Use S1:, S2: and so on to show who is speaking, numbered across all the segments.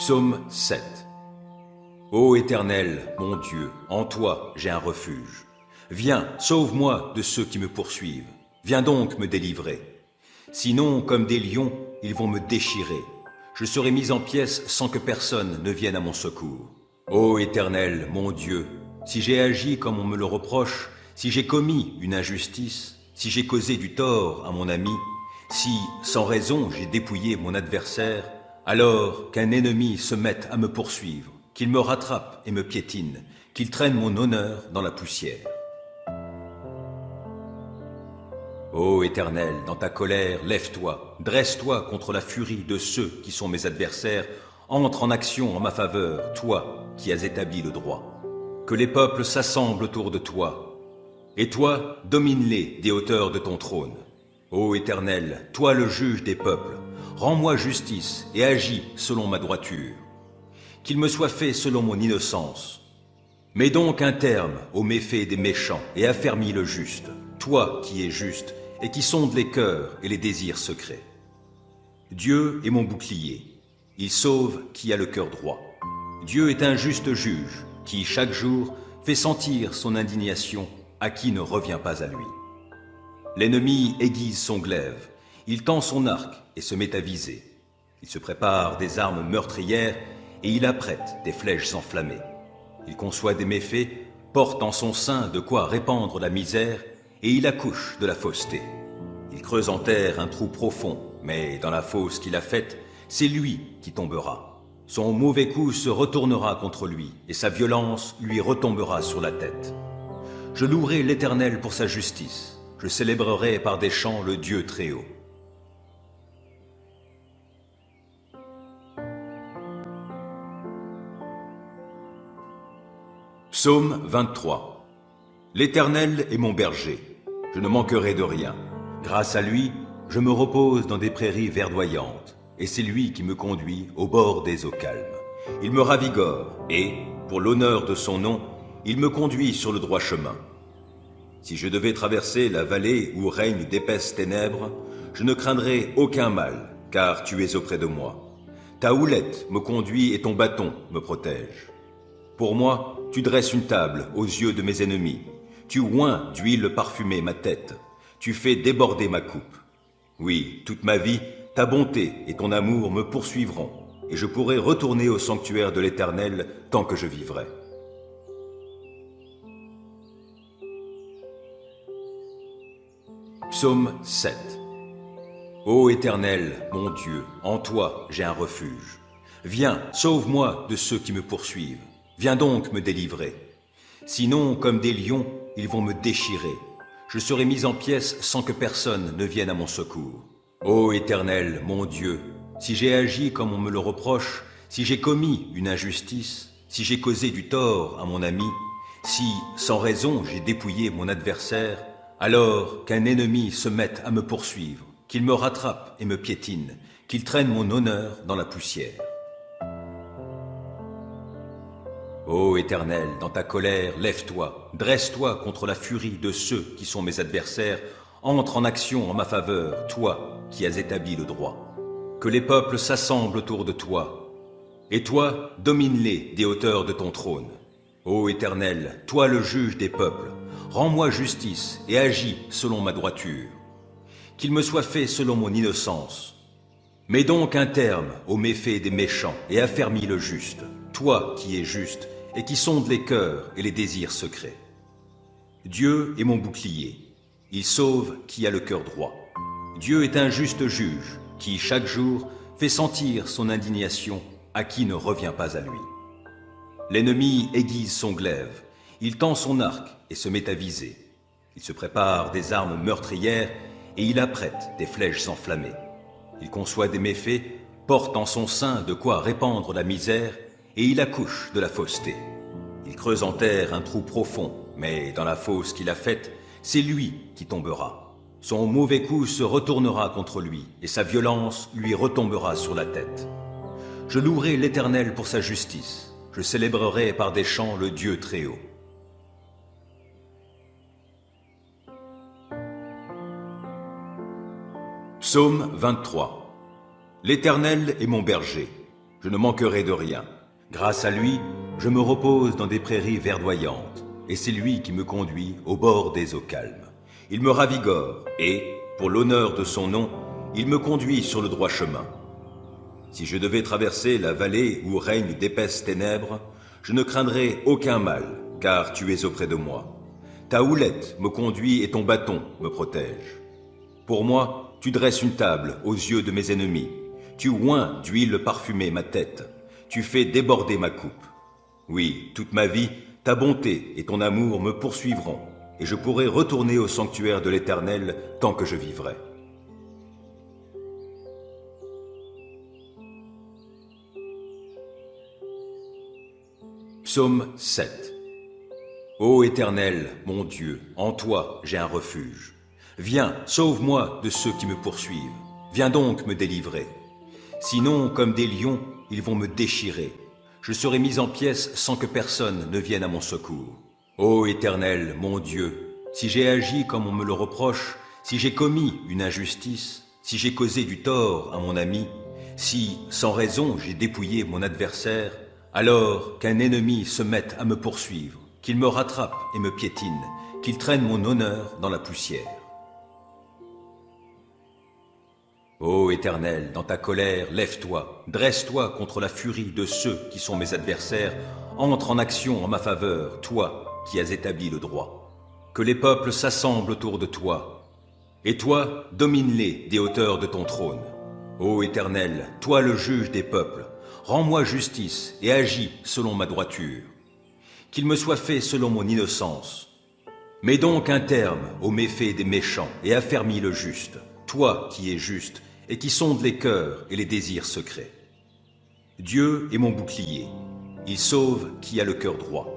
S1: Psaume 7. Ô Éternel, mon Dieu, en toi j'ai un refuge. Viens, sauve-moi de ceux qui me poursuivent. Viens donc me délivrer. Sinon, comme des lions, ils vont me déchirer. Je serai mis en pièces sans que personne ne vienne à mon secours. Ô Éternel, mon Dieu, si j'ai agi comme on me le reproche, si j'ai commis une injustice, si j'ai causé du tort à mon ami, si, sans raison, j'ai dépouillé mon adversaire, alors qu'un ennemi se mette à me poursuivre, qu'il me rattrape et me piétine, qu'il traîne mon honneur dans la poussière. Ô Éternel, dans ta colère, lève-toi, dresse-toi contre la furie de ceux qui sont mes adversaires, entre en action en ma faveur, toi qui as établi le droit. Que les peuples s'assemblent autour de toi, et toi, domine-les des hauteurs de ton trône. Ô Éternel, toi le juge des peuples, rends-moi justice et agis selon ma droiture. Qu'il me soit fait selon mon innocence. Mets donc un terme aux méfaits des méchants et affermis le juste, toi qui es juste et qui sondes les cœurs et les désirs secrets. Dieu est mon bouclier, il sauve qui a le cœur droit. Dieu est un juste juge qui, chaque jour, fait sentir son indignation à qui ne revient pas à lui. L'ennemi aiguise son glaive, il tend son arc et se met à viser. Il se prépare des armes meurtrières et il apprête des flèches enflammées. Il conçoit des méfaits, porte en son sein de quoi répandre la misère et il accouche de la fausseté. Il creuse en terre un trou profond, mais dans la fosse qu'il a faite, c'est lui qui tombera. Son mauvais coup se retournera contre lui et sa violence lui retombera sur la tête. Je louerai l'Éternel pour sa justice. Je célébrerai par des chants le Dieu très haut. Psaume 23. L'Éternel est mon berger, je ne manquerai de rien. Grâce à lui, je me repose dans des prairies verdoyantes, et c'est lui qui me conduit au bord des eaux calmes. Il me ravigore, et, pour l'honneur de son nom, il me conduit sur le droit chemin. Si je devais traverser la vallée où règnent d'épaisses ténèbres, je ne craindrais aucun mal, car tu es auprès de moi. Ta houlette me conduit et ton bâton me protège. Pour moi, tu dresses une table aux yeux de mes ennemis. Tu oins d'huile parfumée ma tête. Tu fais déborder ma coupe. Oui, toute ma vie, ta bonté et ton amour me poursuivront, et je pourrai retourner au sanctuaire de l'Éternel tant que je vivrai. Psaume 7. Ô Éternel, mon Dieu, en toi j'ai un refuge. Viens, sauve-moi de ceux qui me poursuivent. Viens donc me délivrer. Sinon, comme des lions, ils vont me déchirer. Je serai mis en pièces sans que personne ne vienne à mon secours. Ô Éternel, mon Dieu, si j'ai agi comme on me le reproche, si j'ai commis une injustice, si j'ai causé du tort à mon ami, si, sans raison, j'ai dépouillé mon adversaire, alors qu'un ennemi se mette à me poursuivre, qu'il me rattrape et me piétine, qu'il traîne mon honneur dans la poussière. Ô Éternel, dans ta colère, lève-toi, dresse-toi contre la furie de ceux qui sont mes adversaires, entre en action en ma faveur, toi qui as établi le droit. Que les peuples s'assemblent autour de toi, et toi, domine-les des hauteurs de ton trône. Ô Éternel, toi le juge des peuples, rends-moi justice et agis selon ma droiture. Qu'il me soit fait selon mon innocence. Mets donc un terme aux méfaits des méchants et affermis le juste, toi qui es juste et qui sondes les cœurs et les désirs secrets. Dieu est mon bouclier, il sauve qui a le cœur droit. Dieu est un juste juge qui, chaque jour, fait sentir son indignation à qui ne revient pas à lui. L'ennemi aiguise son glaive, il tend son arc et se met à viser. Il se prépare des armes meurtrières et il apprête des flèches enflammées. Il conçoit des méfaits, porte en son sein de quoi répandre la misère et il accouche de la fausseté. Il creuse en terre un trou profond, mais dans la fosse qu'il a faite, c'est lui qui tombera. Son mauvais coup se retournera contre lui et sa violence lui retombera sur la tête. Je louerai l'Éternel pour sa justice. Je célébrerai par des chants le Dieu très haut. Psaume 23. L'Éternel est mon berger, je ne manquerai de rien. Grâce à lui, je me repose dans des prairies verdoyantes, et c'est lui qui me conduit au bord des eaux calmes. Il me ravigore, et, pour l'honneur de son nom, il me conduit sur le droit chemin. Si je devais traverser la vallée où règnent d'épaisses ténèbres, je ne craindrai aucun mal, car tu es auprès de moi. Ta houlette me conduit et ton bâton me protège. Pour moi, tu dresses une table aux yeux de mes ennemis. Tu oins d'huile parfumée ma tête. Tu fais déborder ma coupe. Oui, toute ma vie, ta bonté et ton amour me poursuivront, et je pourrai retourner au sanctuaire de l'Éternel tant que je vivrai. Psaume 7. Ô Éternel, mon Dieu, en toi j'ai un refuge. Viens, sauve-moi de ceux qui me poursuivent. Viens donc me délivrer. Sinon, comme des lions, ils vont me déchirer. Je serai mis en pièces sans que personne ne vienne à mon secours. Ô Éternel, mon Dieu, si j'ai agi comme on me le reproche, si j'ai commis une injustice, si j'ai causé du tort à mon ami, si, sans raison, j'ai dépouillé mon adversaire, alors qu'un ennemi se mette à me poursuivre, qu'il me rattrape et me piétine, qu'il traîne mon honneur dans la poussière. Ô Éternel, dans ta colère, lève-toi, dresse-toi contre la furie de ceux qui sont mes adversaires, entre en action en ma faveur, toi qui as établi le droit. Que les peuples s'assemblent autour de toi, et toi, domine-les des hauteurs de ton trône. Ô Éternel, toi le juge des peuples, rends-moi justice et agis selon ma droiture. Qu'il me soit fait selon mon innocence. Mets donc un terme aux méfaits des méchants et affermis le juste, toi qui es juste et qui sondes les cœurs et les désirs secrets. Dieu est mon bouclier, il sauve qui a le cœur droit.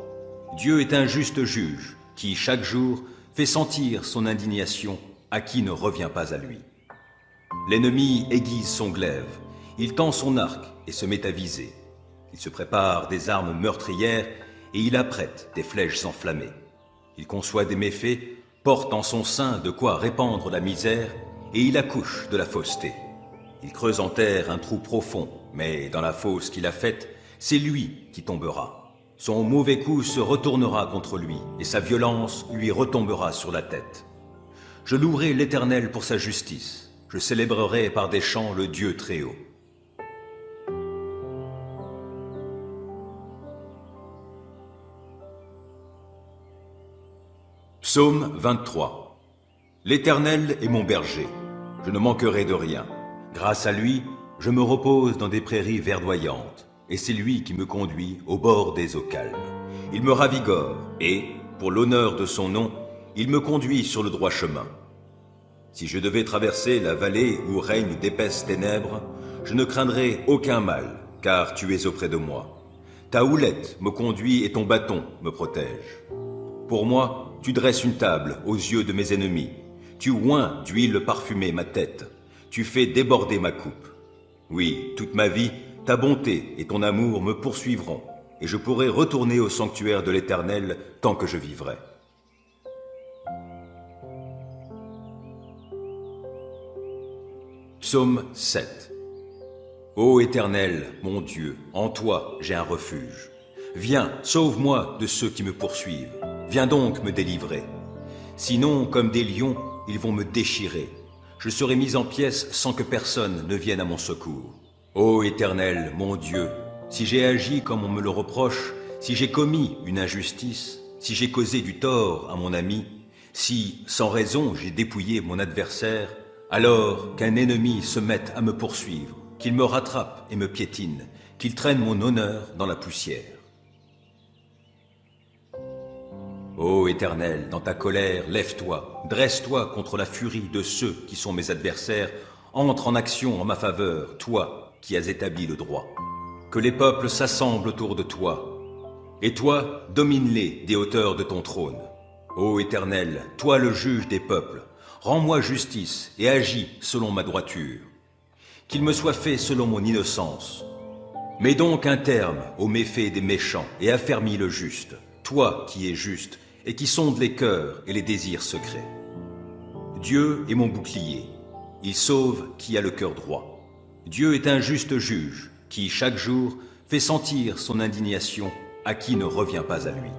S1: Dieu est un juste juge qui, chaque jour, fait sentir son indignation à qui ne revient pas à lui. L'ennemi aiguise son glaive, il tend son arc et se met à viser. Il se prépare des armes meurtrières et il apprête des flèches enflammées. Il conçoit des méfaits, porte en son sein de quoi répandre la misère, et il accouche de la fausseté. Il creuse en terre un trou profond, mais dans la fosse qu'il a faite, c'est lui qui tombera. Son mauvais coup se retournera contre lui, et sa violence lui retombera sur la tête. Je louerai l'Éternel pour sa justice, je célébrerai par des chants le Dieu très haut. Psaume 23. L'Éternel est mon berger, je ne manquerai de rien. Grâce à lui, je me repose dans des prairies verdoyantes, et c'est lui qui me conduit au bord des eaux calmes. Il me ravigore, et, pour l'honneur de son nom, il me conduit sur le droit chemin. Si je devais traverser la vallée où règnent d'épaisses ténèbres, je ne craindrai aucun mal, car tu es auprès de moi. Ta houlette me conduit et ton bâton me protège. Pour moi, tu dresses une table aux yeux de mes ennemis. Tu oins d'huile parfumée ma tête. Tu fais déborder ma coupe. Oui, toute ma vie, ta bonté et ton amour me poursuivront, et je pourrai retourner au sanctuaire de l'Éternel tant que je vivrai. Psaume 7. Ô Éternel, mon Dieu, en toi j'ai un refuge. Viens, sauve-moi de ceux qui me poursuivent. Viens donc me délivrer. Sinon, comme des lions, ils vont me déchirer. Je serai mis en pièces sans que personne ne vienne à mon secours. Ô Éternel, mon Dieu, si j'ai agi comme on me le reproche, si j'ai commis une injustice, si j'ai causé du tort à mon ami, si, sans raison, j'ai dépouillé mon adversaire, alors qu'un ennemi se mette à me poursuivre, qu'il me rattrape et me piétine, qu'il traîne mon honneur dans la poussière. Ô Éternel, dans ta colère, lève-toi, dresse-toi contre la furie de ceux qui sont mes adversaires, entre en action en ma faveur, toi qui as établi le droit. Que les peuples s'assemblent autour de toi, et toi, domine-les des hauteurs de ton trône. Ô Éternel, toi le juge des peuples, rends-moi justice et agis selon ma droiture. Qu'il me soit fait selon mon innocence. Mets donc un terme aux méfaits des méchants et affermis le juste, toi qui es juste, et qui sonde les cœurs et les désirs secrets. Dieu est mon bouclier, il sauve qui a le cœur droit. Dieu est un juste juge, qui, chaque jour, fait sentir son indignation à qui ne revient pas à lui.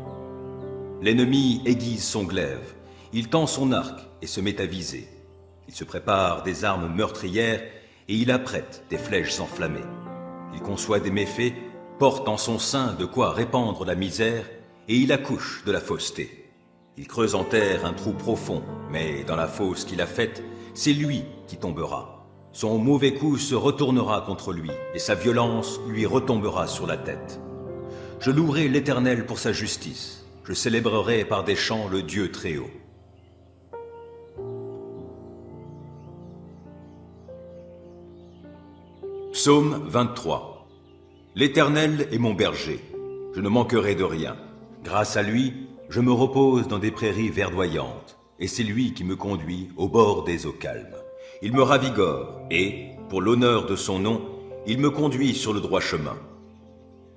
S1: L'ennemi aiguise son glaive, il tend son arc et se met à viser. Il se prépare des armes meurtrières et il apprête des flèches enflammées. Il conçoit des méfaits, porte en son sein de quoi répandre la misère et il accouche de la fausseté. Il creuse en terre un trou profond, mais dans la fosse qu'il a faite, c'est lui qui tombera. Son mauvais coup se retournera contre lui et sa violence lui retombera sur la tête. Je louerai l'Éternel pour sa justice. Je célébrerai par des chants le Dieu très haut. Psaume 23. L'Éternel est mon berger, je ne manquerai de rien. Grâce à lui, je me repose dans des prairies verdoyantes, et c'est lui qui me conduit au bord des eaux calmes. Il me ravigore, et, pour l'honneur de son nom, il me conduit sur le droit chemin.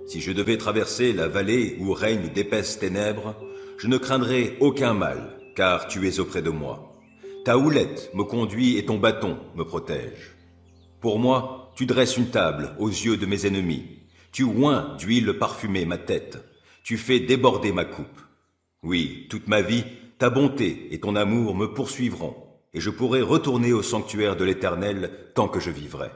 S1: Si je devais traverser la vallée où règnent d'épaisses ténèbres, je ne craindrai aucun mal, car tu es auprès de moi. Ta houlette me conduit et ton bâton me protège. Pour moi, tu dresses une table aux yeux de mes ennemis. Tu oins d'huile parfumée ma tête. Tu fais déborder ma coupe. Oui, toute ma vie, ta bonté et ton amour me poursuivront, et je pourrai retourner au sanctuaire de l'Éternel tant que je vivrai.